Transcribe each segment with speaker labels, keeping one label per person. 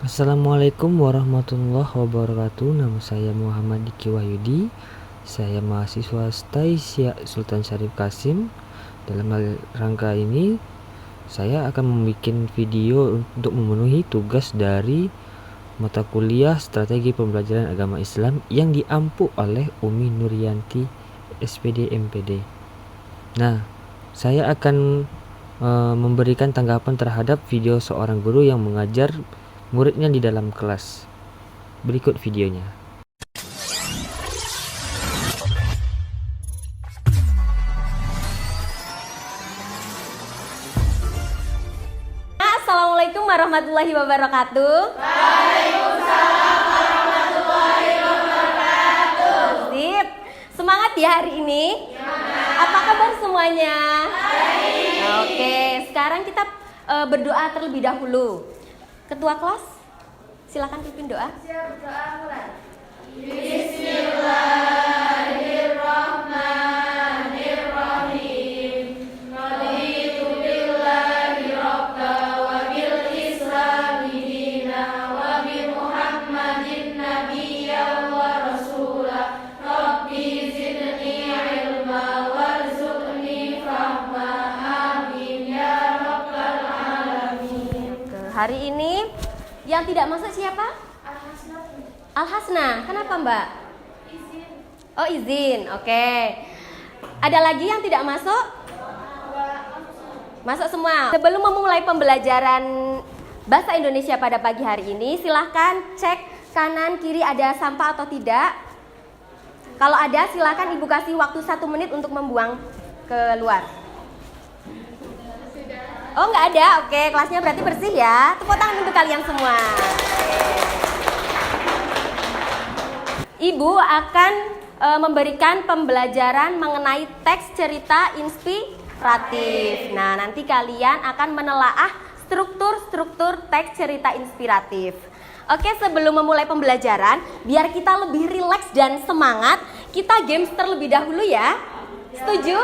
Speaker 1: Assalamualaikum warahmatullahi wabarakatuh. Nama saya Muhammad Diki Wahyudi. Saya mahasiswa Staisia Sultan Syarif Qasim. Dalam rangka ini saya akan membuat video untuk memenuhi tugas dari mata kuliah Strategi Pembelajaran Agama Islam yang diampu oleh Umi Nuryanti SPD MPD. Nah, saya akan memberikan tanggapan terhadap video seorang guru yang mengajar muridnya di dalam kelas. Berikut videonya.
Speaker 2: Assalamualaikum warahmatullahi wabarakatuh. Waalaikumsalam warahmatullahi wabarakatuh. Sip. Semangat ya hari ini? Apa kabar semuanya? Baik. Oke, sekarang kita berdoa terlebih dahulu. Ketua kelas, silakan pimpin doa.
Speaker 3: Siap, doa mulai. Bismillahirrahmanirrahim. Raditu billahi rabba wa bil islami dina wa bi Muhammadin nabiyya wa rasula. Rabbi zidni ilma warzuqni fahma. Amin ya rabbal alamin.
Speaker 2: Hari ini yang tidak masuk siapa? Al-Hasna. Kenapa Mbak?
Speaker 3: Izin.
Speaker 2: Oh izin, oke. Ada lagi yang tidak masuk? Masuk semua. Sebelum memulai pembelajaran Bahasa Indonesia pada pagi hari ini, silahkan cek kanan kiri ada sampah atau tidak. Kalau ada, silahkan Ibu kasih waktu 1 menit untuk membuang keluar. Oh nggak ada, oke, kelasnya berarti bersih ya. Tepuk tangan untuk kalian semua. Ibu akan memberikan pembelajaran mengenai teks cerita inspiratif. Nah, nanti kalian akan menelaah struktur teks cerita inspiratif. Oke, sebelum memulai pembelajaran, biar kita lebih rileks dan semangat, kita games terlebih dahulu ya. Setuju?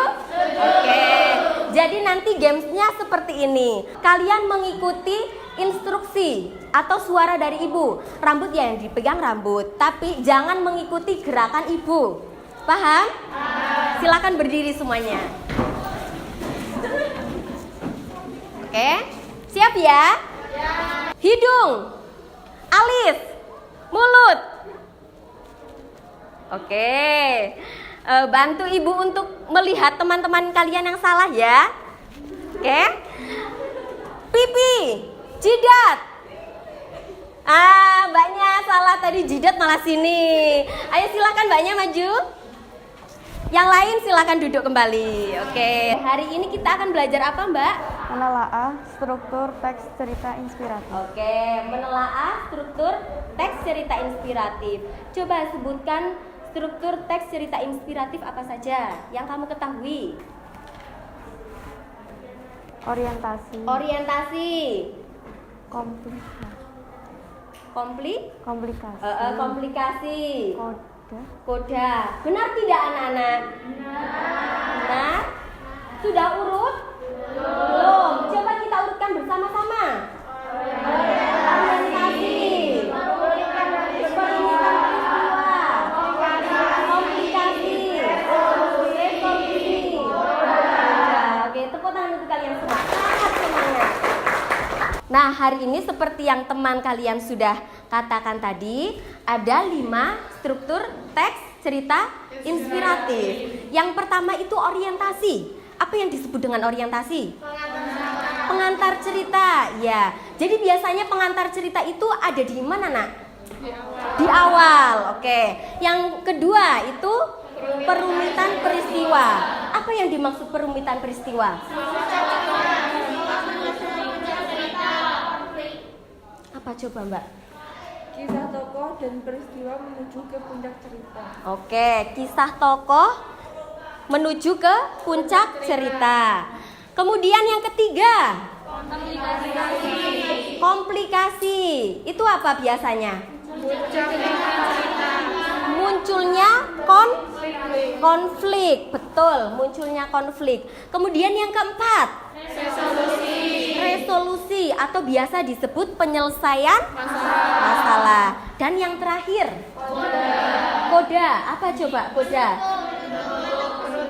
Speaker 2: Oke. Jadi nanti gamesnya seperti ini. Kalian mengikuti instruksi atau suara dari ibu. Rambut ya yang dipegang rambut, tapi jangan mengikuti gerakan ibu. Paham? Silakan berdiri semuanya. Oke. Siap ya? Hidung, alis, mulut. Oke. Bantu ibu untuk melihat teman-teman kalian yang salah ya. Oke. Pipi, jidat. Mbaknya salah tadi, jidat malah sini. Ayo silakan mbaknya maju. Yang lain silakan duduk kembali. Oke. Hari ini kita akan belajar apa mbak?
Speaker 4: Menelaah struktur teks cerita inspiratif.
Speaker 2: Oke, menelaah struktur teks cerita inspiratif. Coba sebutkan struktur teks cerita inspiratif apa saja yang kamu ketahui?
Speaker 4: Orientasi.
Speaker 2: Komplikasi. Koda. Benar tidak anak-anak? Benar. Sudah urut? Belum. Coba kita urutkan bersama-sama. Orientasi. Nah, hari ini seperti yang teman kalian sudah katakan tadi, ada 5 struktur teks cerita inspiratif. Yang pertama itu orientasi. Apa yang disebut dengan orientasi? Pengantar cerita. Ya. Jadi biasanya pengantar cerita itu ada di mana, Nak? Di awal. Oke. Yang kedua itu perumitan peristiwa. Apa yang dimaksud perumitan peristiwa? Apa coba mbak?
Speaker 4: Kisah tokoh dan peristiwa menuju ke puncak cerita.
Speaker 2: Oke, kisah tokoh menuju ke puncak cerita. Kemudian yang ketiga, komplikasi. Itu apa biasanya? Munculnya konflik. Betul, munculnya konflik. Kemudian yang keempat, resolusi atau biasa disebut penyelesaian masalah. Dan yang terakhir, koda. Apa coba koda?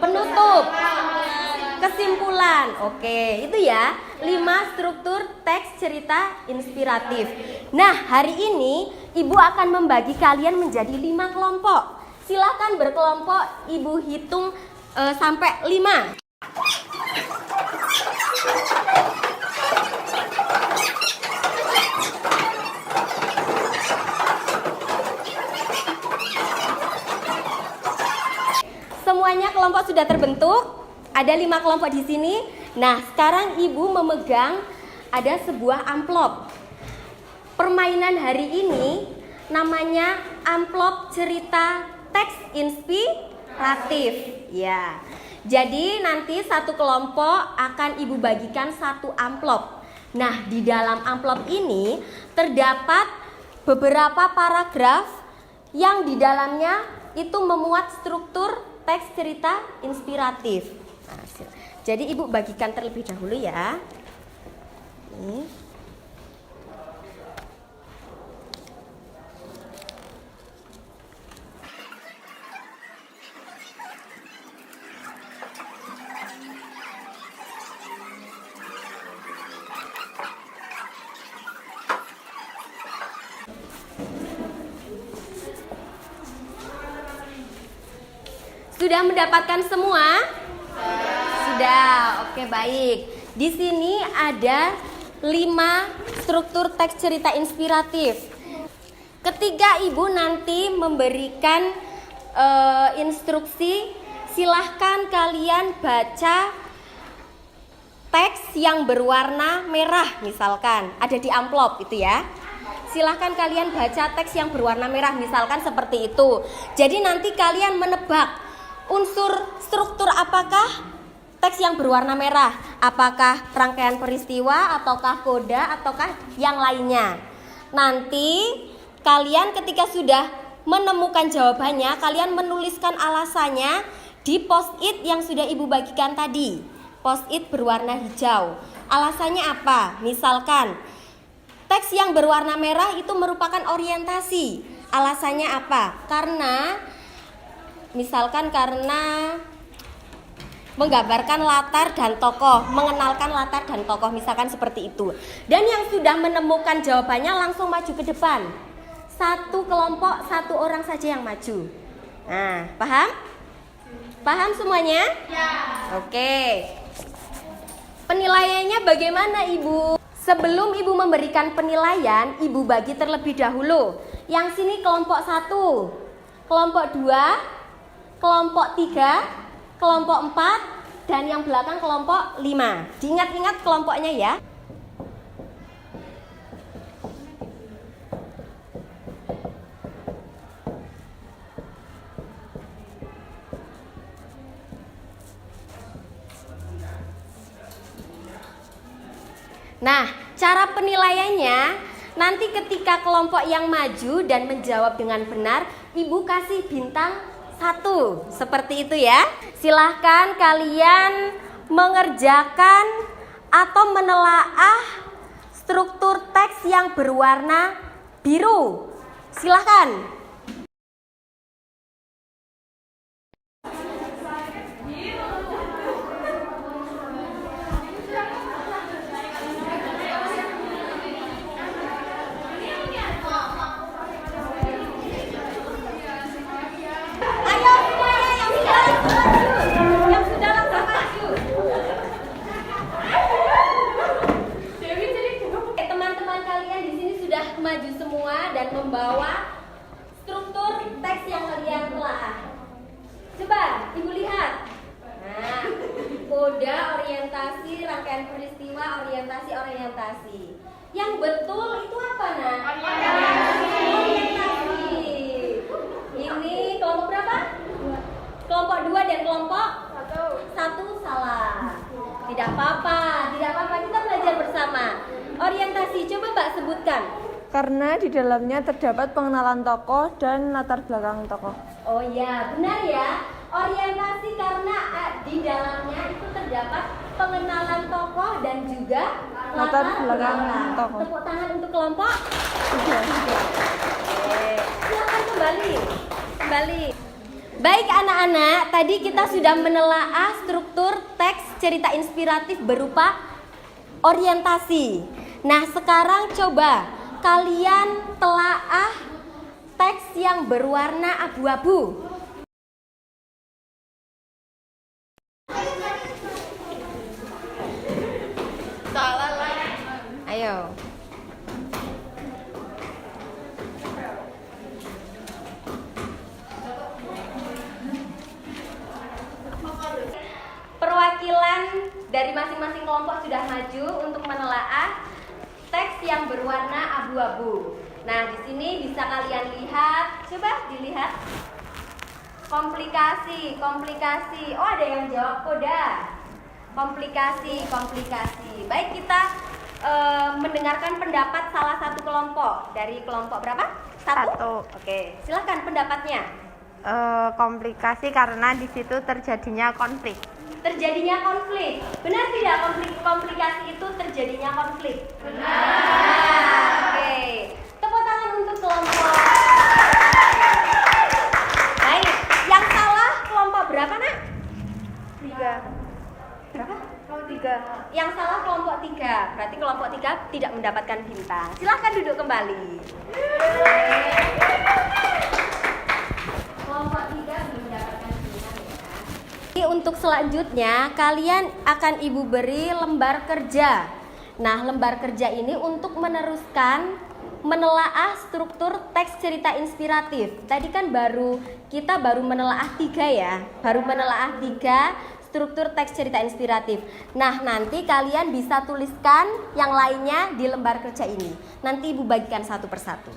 Speaker 2: Penutup. Kesimpulan. Oke, itu ya 5 struktur teks cerita inspiratif. Nah, hari ini Ibu akan membagi kalian menjadi 5 kelompok. Silakan berkelompok, Ibu hitung sampai 5. Semuanya kelompok sudah terbentuk. Ada 5 kelompok di sini. Nah, sekarang Ibu memegang ada sebuah amplop. Permainan hari ini namanya amplop cerita teks inspiratif. Ya. Jadi nanti satu kelompok akan Ibu bagikan satu amplop. Nah, di dalam amplop ini terdapat beberapa paragraf yang di dalamnya itu memuat struktur teks cerita inspiratif. Nah, jadi Ibu bagikan terlebih dahulu ya. Nih. Sudah mendapatkan semua? Sudah. Oke, baik. Di sini ada 5 struktur teks cerita inspiratif. Ketika Ibu nanti memberikan instruksi, silahkan kalian baca teks yang berwarna merah, misalkan ada di amplop itu ya. Silahkan kalian baca teks yang berwarna merah, misalkan seperti itu. Jadi nanti kalian menebak unsur struktur apakah teks yang berwarna merah, apakah rangkaian peristiwa, ataukah koda, ataukah yang lainnya. Nanti kalian ketika sudah menemukan jawabannya, kalian menuliskan alasannya di post-it yang sudah Ibu bagikan tadi. Post-it berwarna hijau. Alasannya apa? Misalkan teks yang berwarna merah itu merupakan orientasi. Alasannya apa? Karena menggambarkan latar dan tokoh, mengenalkan latar dan tokoh, misalkan seperti itu. Dan yang sudah menemukan jawabannya langsung maju ke depan. Satu kelompok, satu orang saja yang maju. Nah, paham? Paham semuanya? Ya. Oke. Penilaiannya bagaimana, Ibu? Sebelum Ibu memberikan penilaian, Ibu bagi terlebih dahulu. Yang sini kelompok 1, kelompok 2, kelompok 3, kelompok 4, dan yang belakang kelompok 5. Diingat-ingat kelompoknya ya. Nah, cara penilaiannya nanti ketika kelompok yang maju dan menjawab dengan benar, Ibu kasih bintang 1, seperti itu ya. Silahkan kalian mengerjakan atau menelaah struktur teks yang berwarna biru. Silahkan. Maju semua dan membawa struktur teks yang kalian telaah. Coba Ibu lihat. Nah, koda, orientasi, rangkaian peristiwa, orientasi. Yang betul itu apa, Nak? Orientasi. Ini kelompok berapa? Kelompok 2 dan kelompok 1 salah. Tidak apa-apa, kita belajar bersama. Orientasi, coba Mbak sebutkan.
Speaker 4: Karena di dalamnya terdapat pengenalan tokoh dan latar belakang tokoh.
Speaker 2: Oh ya, benar ya. Orientasi karena di dalamnya itu terdapat pengenalan tokoh dan juga
Speaker 4: Latar belakang tokoh.
Speaker 2: Tepuk tangan untuk kelompok 3. Silakan kembali. Baik anak-anak, tadi kita sudah menelaah struktur teks cerita inspiratif berupa orientasi. Nah, sekarang coba kalian telaah teks yang berwarna abu-abu. Ayo. Perwakilan dari masing-masing kelompok sudah maju untuk menelaah teks yang berwarna abu-abu. Nah, di sini bisa kalian lihat, coba dilihat. Komplikasi. Oh, ada yang jawab koda. Komplikasi. Baik, kita mendengarkan pendapat salah satu kelompok. Dari kelompok berapa? Satu. Oke, silakan pendapatnya.
Speaker 5: Komplikasi karena di situ terjadinya konflik.
Speaker 2: Benar tidak komplikasi itu terjadinya konflik? Benar. Oke. Tepuk tangan untuk kelompok. Baik, yang salah kelompok berapa, Nak?
Speaker 5: 3.
Speaker 2: Berapa?
Speaker 5: 3.
Speaker 2: Yang salah kelompok 3. Berarti kelompok 3 tidak mendapatkan bintang. Silahkan duduk kembali. Kelompok 3 belum mendapatkan bintang ya. Untuk selanjutnya kalian akan Ibu beri lembar kerja. Nah, lembar kerja ini untuk meneruskan menelaah struktur teks cerita inspiratif. Tadi kan kita baru menelaah 3 ya. Baru menelaah 3 struktur teks cerita inspiratif. Nah, nanti kalian bisa tuliskan yang lainnya di lembar kerja ini. Nanti Ibu bagikan satu persatu.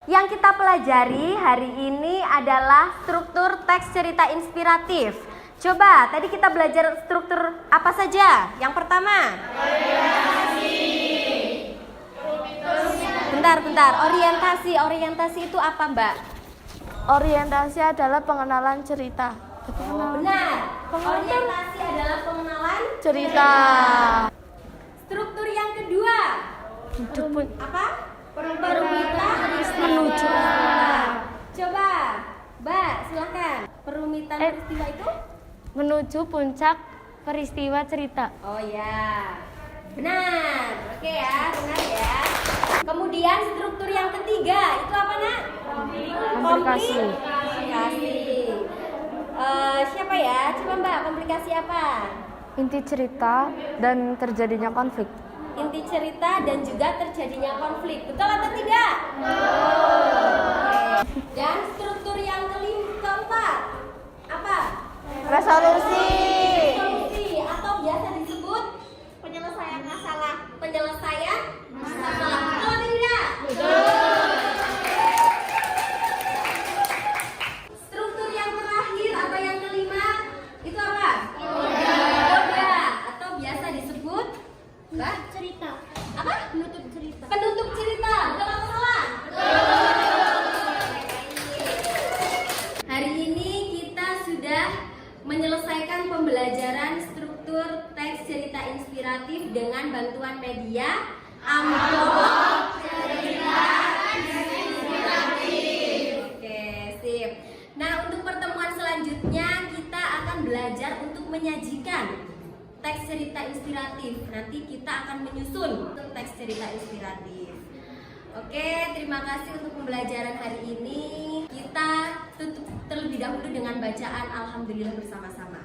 Speaker 2: Yang kita pelajari hari ini adalah struktur teks cerita inspiratif. Coba, tadi kita belajar struktur apa saja? Yang pertama, orientasi. Bentar, orientasi itu apa, Mbak?
Speaker 5: Orientasi adalah pengenalan cerita.
Speaker 2: Benar. Orientasi adalah pengenalan
Speaker 5: Cerita.
Speaker 2: Struktur yang kedua, apa? Perumitan
Speaker 5: Menuju.
Speaker 2: Coba, Mbak, silakan. Perumitan peristiwa itu?
Speaker 5: Menuju puncak peristiwa cerita.
Speaker 2: Oh ya, benar. Oke ya, benar ya. Kemudian struktur yang ketiga itu apa, Nak?
Speaker 5: Komplikasi.
Speaker 2: Siapa ya? Coba Mbak, komplikasi apa?
Speaker 5: Inti cerita dan terjadinya konflik.
Speaker 2: Inti cerita dan juga terjadinya konflik. Betul atau tidak? Betul. Dan struktur yang keempat apa?
Speaker 5: Resolusi.
Speaker 2: Resolusi atau biasa disebut penyelesaian masalah. Penyelesaian masalah. Betul atau tidak? Betul. Struktur yang terakhir atau yang kelima itu apa? Koda atau biasa disebut cerita. Apa? Penutup cerita. Penutup cerita. Betul atau salah? Hari ini kita sudah menyelesaikan pembelajaran struktur teks cerita inspiratif dengan bantuan media amplop cerita inspiratif. Oke, sip. Nah, untuk pertemuan selanjutnya kita akan belajar untuk menyajikan teks cerita inspiratif. Nanti kita akan menyusun teks cerita inspiratif. Oke, terima kasih untuk pembelajaran hari ini. Kita tutup terlebih dahulu dengan bacaan Alhamdulillah bersama-sama.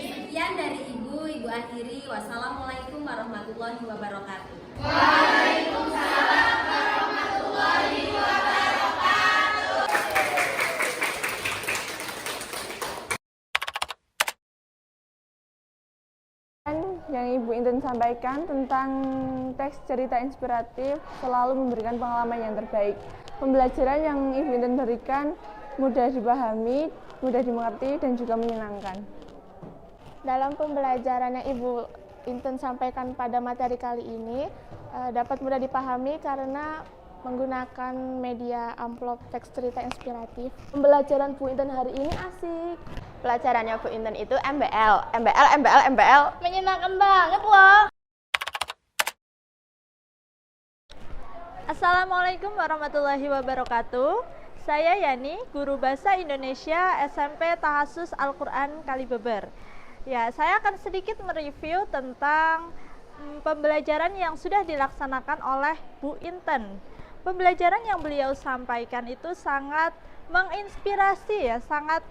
Speaker 2: Sekian dari Ibu akhiri. Wassalamualaikum warahmatullahi wabarakatuh.
Speaker 4: Yang Ibu Inten sampaikan tentang teks cerita inspiratif selalu memberikan pengalaman yang terbaik. Pembelajaran yang Ibu Inten berikan mudah dipahami, mudah dimengerti, dan juga menyenangkan.
Speaker 6: Dalam pembelajaran yang Ibu Inten sampaikan pada materi kali ini dapat mudah dipahami karena menggunakan media amplop teks cerita inspiratif. Pembelajaran Bu Inten hari ini asik.
Speaker 5: Pelajarannya Bu Inten itu MBL.
Speaker 6: Menyenangkan banget loh.
Speaker 7: Assalamualaikum warahmatullahi wabarakatuh. Saya Yani, guru Bahasa Indonesia SMP Tahasus Al-Quran Kalibeber. Ya, saya akan sedikit mereview tentang pembelajaran yang sudah dilaksanakan oleh Bu Inten. Pembelajaran yang beliau sampaikan itu sangat menginspirasi ya, sangat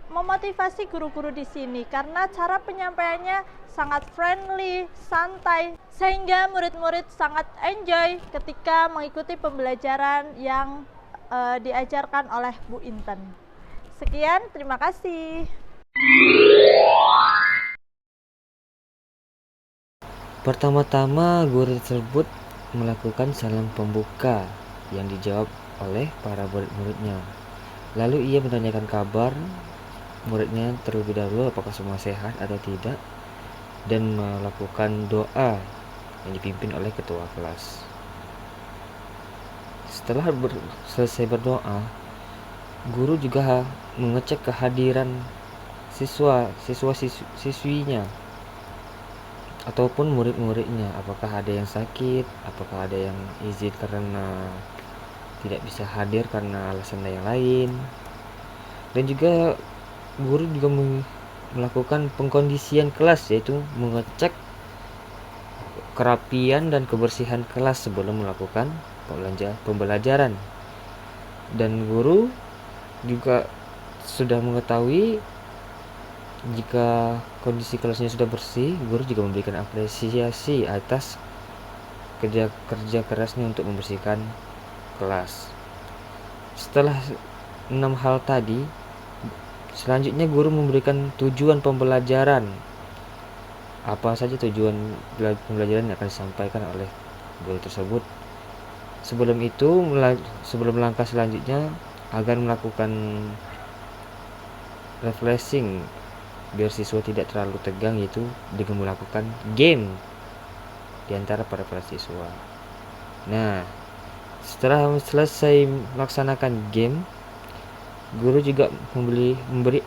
Speaker 7: memotivasi guru-guru di sini karena cara penyampaiannya sangat friendly, santai, sehingga murid-murid sangat enjoy ketika mengikuti pembelajaran yang diajarkan oleh Bu Inten. Sekian, terima kasih.
Speaker 1: Pertama-tama guru tersebut melakukan salam pembuka yang dijawab oleh para murid-muridnya. Lalu ia menanyakan kabar muridnya terlebih dahulu apakah semua sehat atau tidak, dan melakukan doa yang dipimpin oleh ketua kelas. Setelah selesai berdoa, guru juga mengecek kehadiran siswinya ataupun murid-muridnya, apakah ada yang sakit, apakah ada yang izin karena tidak bisa hadir karena alasan yang lain. Dan juga guru juga melakukan pengkondisian kelas, yaitu mengecek kerapian dan kebersihan kelas sebelum melakukan pembelajaran. Dan guru juga sudah mengetahui jika kondisi kelasnya sudah bersih, guru juga memberikan apresiasi atas kerja kerasnya untuk membersihkan kelas. Setelah 6 hal tadi, selanjutnya guru memberikan tujuan pembelajaran. Apa saja tujuan pembelajaran yang akan disampaikan oleh guru tersebut. Sebelum langkah selanjutnya agar melakukan refreshing biar siswa tidak terlalu tegang, yaitu dengan melakukan game di antara para siswa. Nah, setelah selesai melaksanakan game, guru juga memberi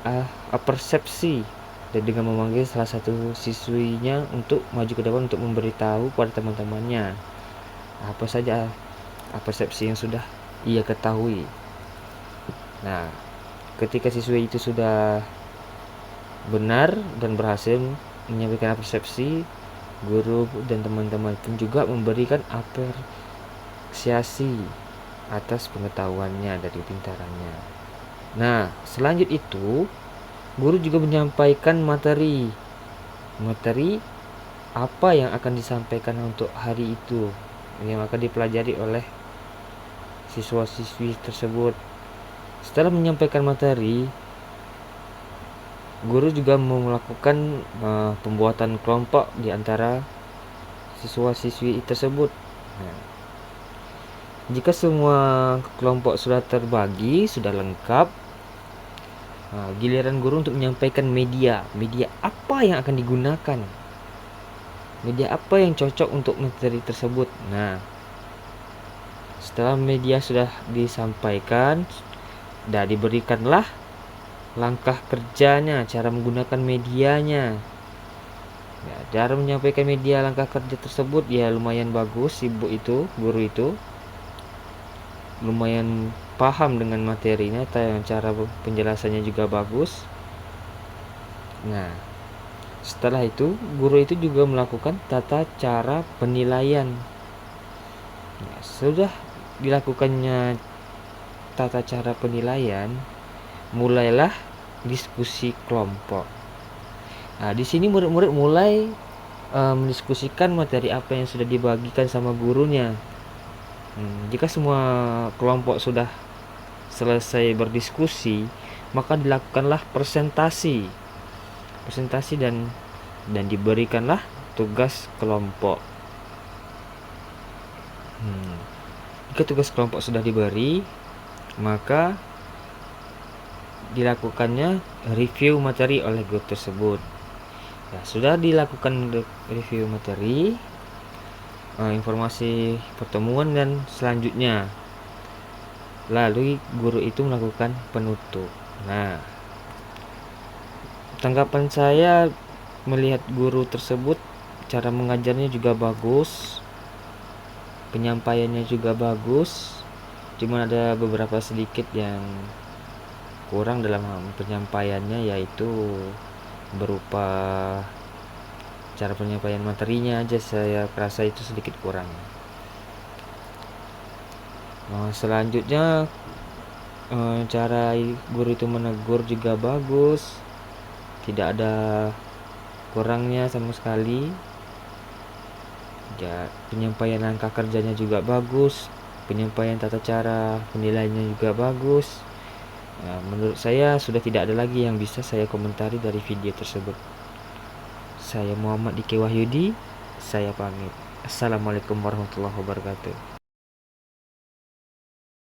Speaker 1: persepsi dan dengan memanggil salah satu siswinya untuk maju ke depan untuk memberitahu pada teman-temannya apa saja persepsi yang sudah ia ketahui. Nah, ketika siswi itu sudah benar dan berhasil menyampaikan persepsi, guru dan teman-teman pun juga memberikan apresiasi atas pengetahuannya dan kepintarannya. Nah, selanjutnya itu guru juga menyampaikan materi apa yang akan disampaikan untuk hari itu yang akan dipelajari oleh siswa-siswi tersebut. Setelah menyampaikan materi, guru juga melakukan pembuatan kelompok di antara siswa-siswi tersebut. Nah, jika semua kelompok sudah terbagi, sudah lengkap, giliran guru untuk menyampaikan media apa yang akan digunakan, media apa yang cocok untuk materi tersebut. Nah, setelah media sudah disampaikan, diberikanlah langkah kerjanya, cara menggunakan medianya. Ya, cara menyampaikan media langkah kerja tersebut ya lumayan bagus. Guru itu lumayan paham dengan materinya, cara penjelasannya juga bagus. Nah, setelah itu guru itu juga melakukan tata cara penilaian. Ya, sudah dilakukannya tata cara penilaian, mulailah diskusi kelompok. Nah, di sini murid-murid mulai mendiskusikan materi apa yang sudah dibagikan sama gurunya. Jika semua kelompok sudah selesai berdiskusi, maka dilakukanlah presentasi dan diberikanlah tugas kelompok. Jika tugas kelompok sudah diberi, maka dilakukannya review materi oleh guru tersebut. Ya, sudah dilakukan review materi, informasi pertemuan dan selanjutnya. Lalu guru itu melakukan penutup. Nah, tanggapan saya melihat guru tersebut, cara mengajarnya juga bagus, penyampaiannya juga bagus, cuman ada beberapa sedikit yang kurang dalam penyampaiannya, yaitu berupa cara penyampaian materinya aja saya rasa itu sedikit kurang. Selanjutnya cara guru itu menegur juga bagus, tidak ada kurangnya sama sekali. Ya, penyampaian langkah kerjanya juga bagus, penyampaian tata cara penilaiannya juga bagus. Menurut saya sudah tidak ada lagi yang bisa saya komentari dari video tersebut. Saya Muhammad Diki Wahyudi, saya pamit. Assalamualaikum warahmatullahi wabarakatuh.